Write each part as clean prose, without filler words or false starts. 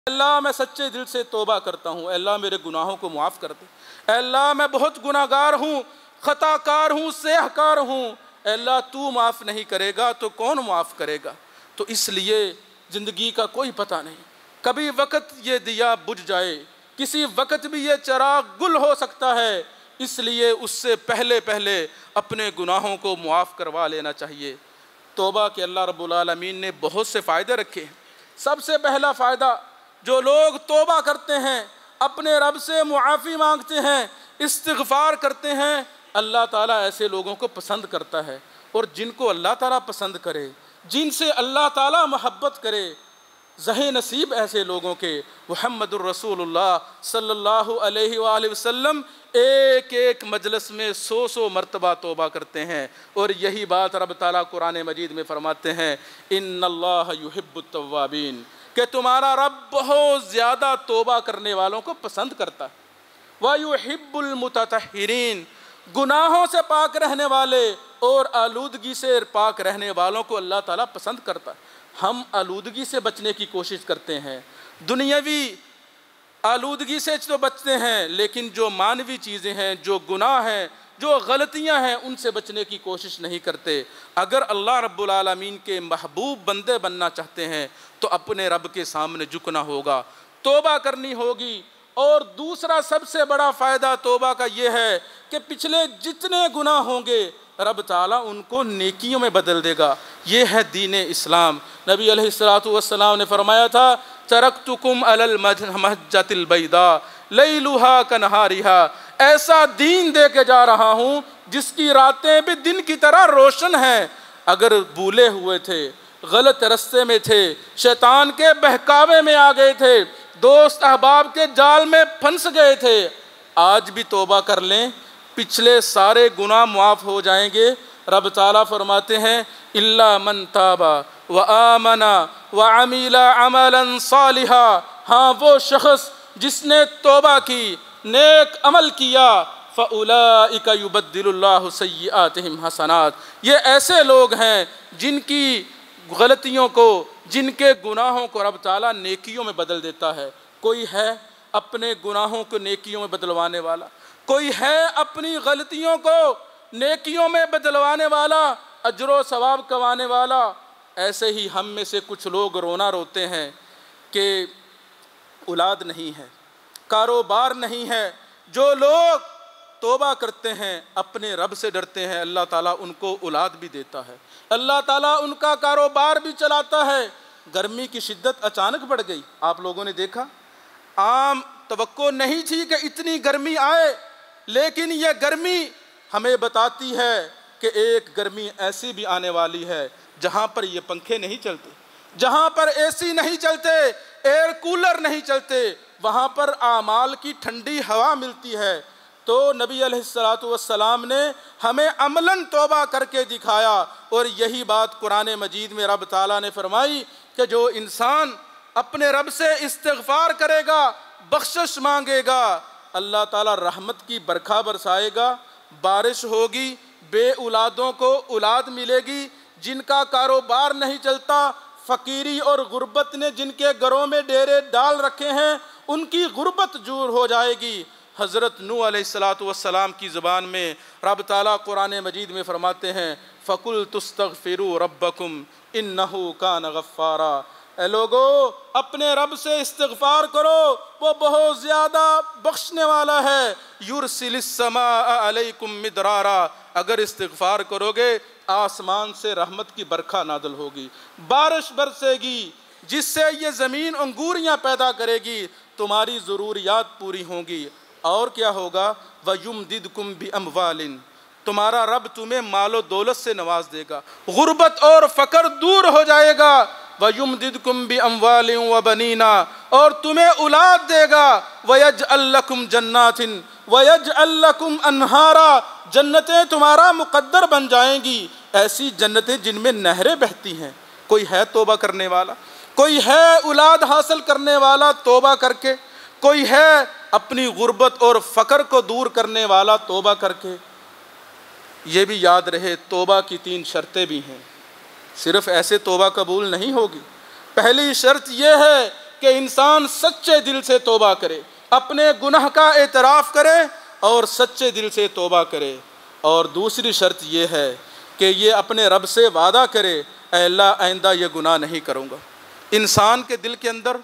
اللہ میں سچے دل سے توبہ کرتا ہوں، اے اللہ میرے گناہوں کو معاف کر دے، اے اللہ میں بہت گناہ گار ہوں، خطا کار ہوں، سیاہ کار ہوں، اے اللہ تو معاف نہیں کرے گا تو کون معاف کرے گا؟ تو اس لیے زندگی کا کوئی پتہ نہیں، کبھی وقت یہ دیا بجھ جائے، کسی وقت بھی یہ چراغ گل ہو سکتا ہے، اس لیے اس سے پہلے اپنے گناہوں کو معاف کروا لینا چاہیے۔ توبہ کے اللہ رب العالمین نے بہت سے فائدے رکھے ہیں۔ سب سے پہلا فائدہ، جو لوگ توبہ کرتے ہیں، اپنے رب سے معافی مانگتے ہیں، استغفار کرتے ہیں، اللہ تعالیٰ ایسے لوگوں کو پسند کرتا ہے۔ اور جن کو اللہ تعالیٰ پسند کرے، جن سے اللہ تعالیٰ محبت کرے، زہ نصیب ایسے لوگوں کے۔ محمد الرسول اللہ صلی اللہ علیہ وآلہ وسلم ایک ایک مجلس میں 100 مرتبہ توبہ کرتے ہیں، اور یہی بات رب تعالیٰ قرآن مجید میں فرماتے ہیں، ان اللہ یحب التوابین، کہ تمہارا رب بہت زیادہ توبہ کرنے والوں کو پسند کرتا ہے۔ وَيُحِبُّ الْمُتَطَہِّرِينَ، گناہوں سے پاک رہنے والے اور آلودگی سے پاک رہنے والوں کو اللہ تعالیٰ پسند کرتا ہے۔ ہم آلودگی سے بچنے کی کوشش کرتے ہیں، دنیاوی آلودگی سے تو بچتے ہیں، لیکن جو مانوی چیزیں ہیں، جو گناہ ہیں، جو غلطیاں ہیں، ان سے بچنے کی کوشش نہیں کرتے۔ اگر اللہ رب العالمین کے محبوب بندے بننا چاہتے ہیں تو اپنے رب کے سامنے جھکنا ہوگا، توبہ کرنی ہوگی۔ اور دوسرا سب سے بڑا فائدہ توبہ کا یہ ہے کہ پچھلے جتنے گناہ ہوں گے رب تعالیٰ ان کو نیکیوں میں بدل دے گا۔ یہ ہے دین اسلام۔ نبی علیہ السلام نے فرمایا تھا، ترکتکم علی المحجۃ البیضاء لیلھا کنہارھا، ایسا دین دے کے جا رہا ہوں جس کی راتیں بھی دن کی طرح روشن ہیں۔ اگر بھولے ہوئے تھے، غلط رستے میں تھے، شیطان کے بہکاوے میں آ گئے تھے، دوست احباب کے جال میں پھنس گئے تھے، آج بھی توبہ کر لیں، پچھلے سارے گناہ معاف ہو جائیں گے۔ رب تعالیٰ فرماتے ہیں، الا من تاب وآمن وعمل عملا صالحا، ہاں وہ شخص جس نے توبہ کی، نیک عمل کیا، فاولئک یبدل اللہ سیئاتہم حسنات، یہ ایسے لوگ ہیں جن کی غلطیوں کو، جن کے گناہوں کو رب تعالیٰ نیکیوں میں بدل دیتا ہے۔ کوئی ہے اپنے گناہوں کو نیکیوں میں بدلوانے والا؟ کوئی ہے اپنی غلطیوں کو نیکیوں میں بدلوانے والا، اجر و ثواب کمانے والا؟ ایسے ہی ہم میں سے کچھ لوگ رونا روتے ہیں کہ اولاد نہیں ہے، کاروبار نہیں ہے۔ جو لوگ توبہ کرتے ہیں، اپنے رب سے ڈرتے ہیں، اللہ تعالیٰ ان کو اولاد بھی دیتا ہے، اللہ تعالیٰ ان کا کاروبار بھی چلاتا ہے۔ گرمی کی شدت اچانک بڑھ گئی، آپ لوگوں نے دیکھا، عام توقع نہیں تھی کہ اتنی گرمی آئے، لیکن یہ گرمی ہمیں بتاتی ہے کہ ایک گرمی ایسی بھی آنے والی ہے جہاں پر یہ پنکھے نہیں چلتے، جہاں پر اے سی نہیں چلتے، ایئر کولر نہیں چلتے، وہاں پر اعمال کی ٹھنڈی ہوا ملتی ہے۔ تو نبی علیہ السلام نے ہمیں عملاً توبہ کر کے دکھایا، اور یہی بات قرآن مجید میں رب تعالیٰ نے فرمائی کہ جو انسان اپنے رب سے استغفار کرے گا، بخشش مانگے گا، اللہ تعالیٰ رحمت کی برکھا برسائے گا، بارش ہوگی، بے اولادوں کو اولاد ملے گی، جن کا کاروبار نہیں چلتا، فقیری اور غربت نے جن کے گھروں میں ڈیرے ڈال رکھے ہیں، ان کی غربت دور ہو جائے گی۔ حضرت نوح علیہ السلام کی زبان میں رب تعالیٰ قرآن مجید میں فرماتے ہیں، فَقُلْتُ اسْتَغْفِرُوا رَبَّكُمْ إِنَّهُ كَانَ غَفَّارًا، اے لوگو اپنے رب سے استغفار کرو، وہ بہت زیادہ بخشنے والا ہے۔ یرسل السماء علیکم مدرارا، اگر استغفار کرو گے آسمان سے رحمت کی برکھا نازل ہوگی، بارش برسے گی، جس سے یہ زمین انگوریاں پیدا کرے گی، تمہاری ضروریات پوری ہوں گی۔ اور کیا ہوگا؟ وَيُمْدِدْكُمْ بِأَمْوَالٍ، تمہارا رب تمہیں مال و دولت سے نواز دے گا، غربت اور فقر دور ہو جائے گا۔ وَيُمْدِدْكُمْ بِأَمْوَالٍ وَبَنِينَ، اور تمہیں اولاد دے گا۔ وَيَجْعَلْ لَكُمْ جَنَّاتٍ وَيَجْعَلْ لَكُمْ أَنْهَارًا، جنتیں تمہارا مقدر بن جائیں گی، ایسی جنتیں جن میں نہریں بہتی ہیں۔ کوئی ہے توبہ کرنے والا؟ کوئی ہے اولاد حاصل کرنے والا توبہ کر کے؟ کوئی ہے اپنی غربت اور فقر کو دور کرنے والا توبہ کر کے؟ یہ بھی یاد رہے، توبہ کی 3 شرطیں بھی ہیں، صرف ایسے توبہ قبول نہیں ہوگی۔ پہلی شرط یہ ہے کہ انسان سچے دل سے توبہ کرے، اپنے گناہ کا اعتراف کرے اور سچے دل سے توبہ کرے۔ اور دوسری شرط یہ ہے کہ یہ اپنے رب سے وعدہ کرے، اے اللہ آئندہ یہ گناہ نہیں کروں گا۔ انسان کے دل کے اندر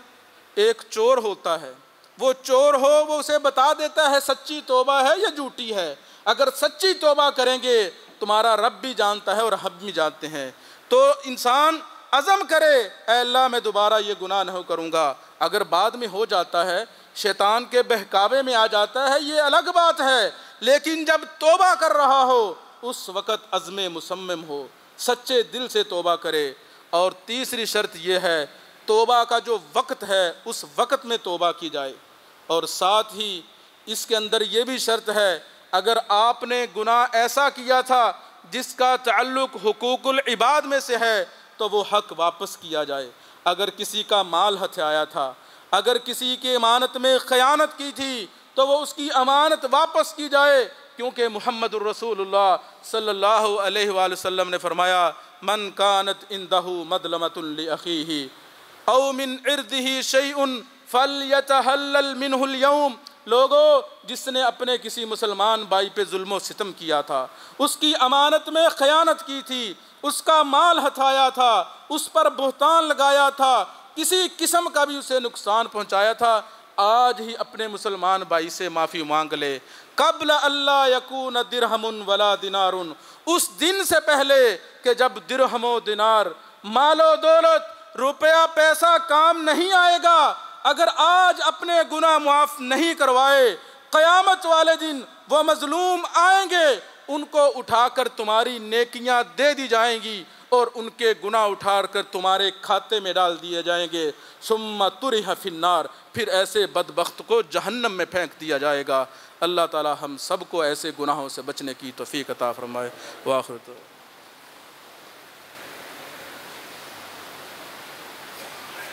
ایک چور ہوتا ہے، وہ چور ہو وہ اسے بتا دیتا ہے سچی توبہ ہے یا جھوٹی ہے۔ اگر سچی توبہ کریں گے تمہارا رب بھی جانتا ہے اور ہم بھی جانتے ہیں، تو انسان عزم کرے اے اللہ میں دوبارہ یہ گناہ نہیں کروں گا۔ اگر بعد میں ہو جاتا ہے، شیطان کے بہکاوے میں آ جاتا ہے، یہ الگ بات ہے، لیکن جب توبہ کر رہا ہو اس وقت عزم مصمم ہو، سچے دل سے توبہ کرے۔ اور تیسری شرط یہ ہے توبہ کا جو وقت ہے اس وقت میں توبہ کی جائے۔ اور ساتھ ہی اس کے اندر یہ بھی شرط ہے اگر آپ نے گناہ ایسا کیا تھا جس کا تعلق حقوق العباد میں سے ہے تو وہ حق واپس کیا جائے۔ اگر کسی کا مال ہتھیایا تھا، اگر کسی کی امانت میں خیانت کی تھی تو وہ اس کی امانت واپس کی جائے، کیونکہ محمد الرسول اللہ صلی اللہ علیہ وآلہ وسلم نے فرمایا من کانت عنده مظلمۃ لاخیہ او من عرضہ شیء فلیتحلل منہ اليوم۔ لوگوں، جس نے اپنے کسی مسلمان بھائی پہ ظلم و ستم کیا تھا، اس کی امانت میں خیانت کی تھی، اس کا مال ہتھایا تھا، اس پر بہتان لگایا تھا، کسی قسم کا بھی اسے نقصان پہنچایا تھا، آج ہی اپنے مسلمان بھائی سے معافی مانگ لے، قبل اللہ یکون درہم ولا دینار، اس دن سے پہلے کہ جب درہم و دینار، مال و دولت، روپیہ پیسہ کام نہیں آئے گا۔ اگر آج اپنے گناہ معاف نہیں کروائے، قیامت والے دن وہ مظلوم آئیں گے، ان کو اٹھا کر تمہاری نیکیاں دے دی جائیں گی اور ان کے گناہ اٹھا کر تمہارے کھاتے میں ڈال دیے جائیں گے۔ ثم طرح فی النار، پھر ایسے بدبخت کو جہنم میں پھینک دیا جائے گا۔ اللہ تعالی ہم سب کو ایسے گناہوں سے بچنے کی توفیق عطا فرمائے۔ وآخر